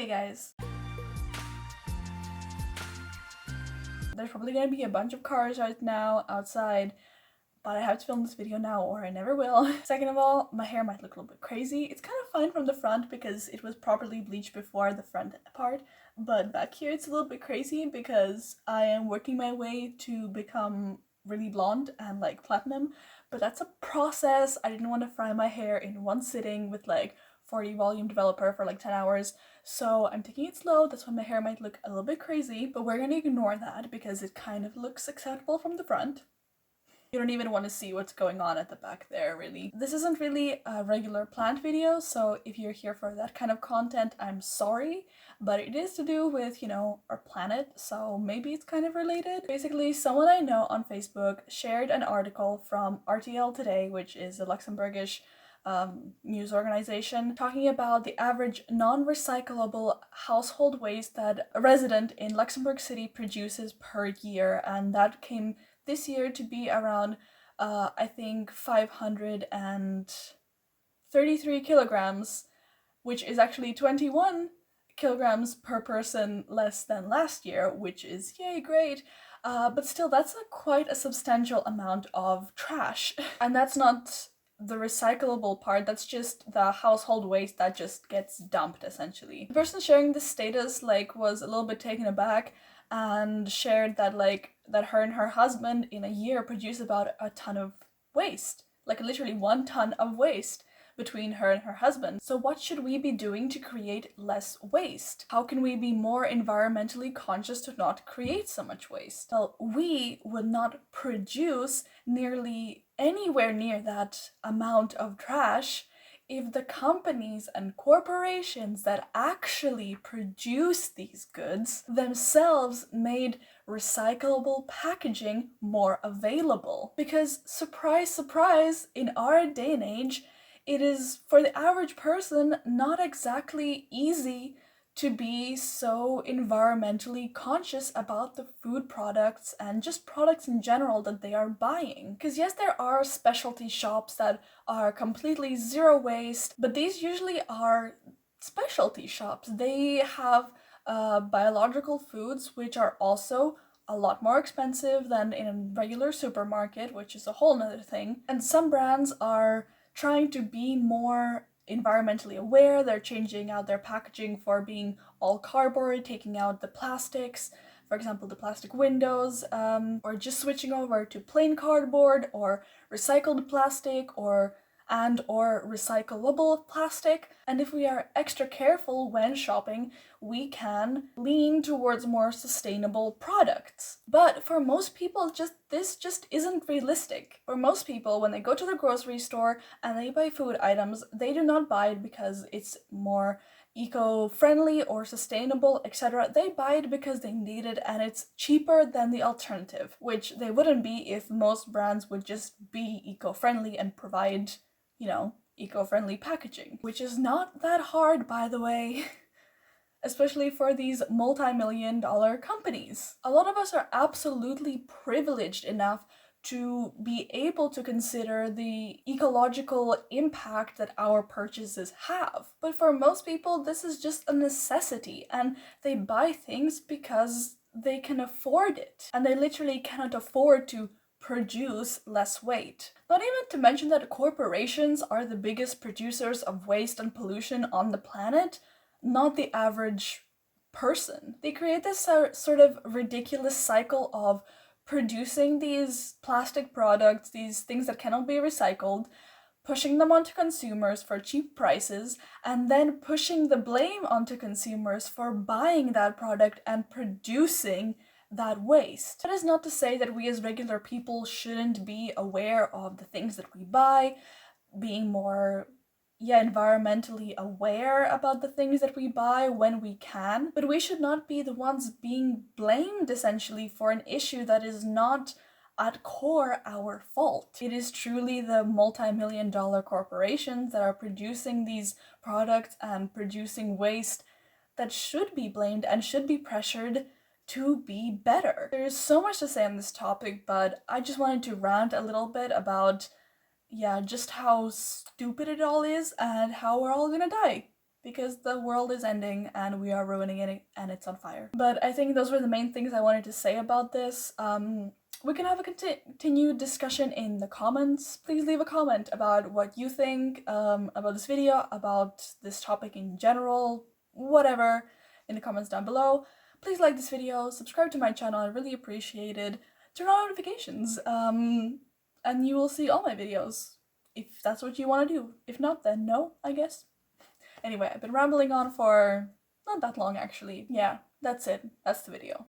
Hey guys. There's probably gonna be a bunch of cars right now outside, but I have to film this video now or I never will. Second of all, my hair might look a little bit crazy. It's kind of fine from the front because it was properly bleached before the front part, but back here it's a little bit crazy because I am working my way to become really blonde and like platinum, but that's a process. I didn't want to fry my hair in one sitting with like 40 volume developer for like 10 hours. So I'm taking it slow. That's why my hair might look a little bit crazy, but we're gonna ignore that because it kind of looks acceptable from the front. You don't even want to see what's going on at the back there, really. This isn't really a regular plant video, so if you're here for that kind of content, I'm sorry, but it is to do with, our planet, so maybe it's kind of related. Basically, someone I know on Facebook shared an article from RTL Today, which is a Luxembourgish news organization, talking about the average non-recyclable household waste that a resident in Luxembourg City produces per year, and that came this year to be around I think 533 kilograms, which is actually 21 kilograms per person less than last year, which is yay great. But still, that's quite a substantial amount of trash. And that's not the recyclable part, that's just the household waste that just gets dumped, essentially. The person sharing this status was a little bit taken aback and shared that that her and her husband in a year produce about a ton of waste, literally 1 ton of waste between her and her husband. So what should we be doing to create less waste? How can we be more environmentally conscious to not create so much waste? Well, we would not produce nearly anywhere near that amount of trash if the companies and corporations that actually produce these goods themselves made recyclable packaging more available. Because surprise, surprise, in our day and age, it is, for the average person, not exactly easy to be so environmentally conscious about the food products and just products in general that they are buying. Because yes, there are specialty shops that are completely zero waste, but these usually are specialty shops. They have biological foods, which are also a lot more expensive than in a regular supermarket, which is a whole nother thing. And some brands are trying to be more environmentally aware. They're changing out their packaging for being all cardboard, taking out the plastics, for example the plastic windows, or just switching over to plain cardboard or recycled plastic or recyclable plastic. And if we are extra careful when shopping, we can lean towards more sustainable products. But for most people, this just isn't realistic. For most people, when they go to the grocery store and they buy food items, they do not buy it because it's more eco-friendly or sustainable, etc. They buy it because they need it and it's cheaper than the alternative, which they wouldn't be if most brands would just be eco-friendly and provide eco-friendly packaging, which is not that hard, by the way, especially for these multi-million-dollar companies. A lot of us are absolutely privileged enough to be able to consider the ecological impact that our purchases have. But for most people, this is just a necessity, and they buy things because they can afford it, and they literally cannot afford to produce less weight. Not even to mention that corporations are the biggest producers of waste and pollution on the planet, not the average person. They create this sort of ridiculous cycle of producing these plastic products, these things that cannot be recycled, pushing them onto consumers for cheap prices, and then pushing the blame onto consumers for buying that product and producing that waste. That is not to say that we as regular people shouldn't be aware of the things that we buy, being more environmentally aware about the things that we buy when we can, but we should not be the ones being blamed essentially for an issue that is not at core our fault. It is truly the multi-million-dollar corporations that are producing these products and producing waste that should be blamed and should be pressured to be better. There's so much to say on this topic, but I just wanted to rant a little bit about just how stupid it all is and how we're all gonna die. because the world is ending and we are ruining it and it's on fire. But I think those were the main things I wanted to say about this. We can have a continued discussion in the comments. Please leave a comment about what you think about this video, about this topic in general, whatever, in the comments down below. Please like this video, subscribe to my channel, I really appreciate it. Turn on notifications, and you will see all my videos, if that's what you want to do. If not, then no, I guess. Anyway, I've been rambling on for not that long actually. Yeah, that's it. That's the video.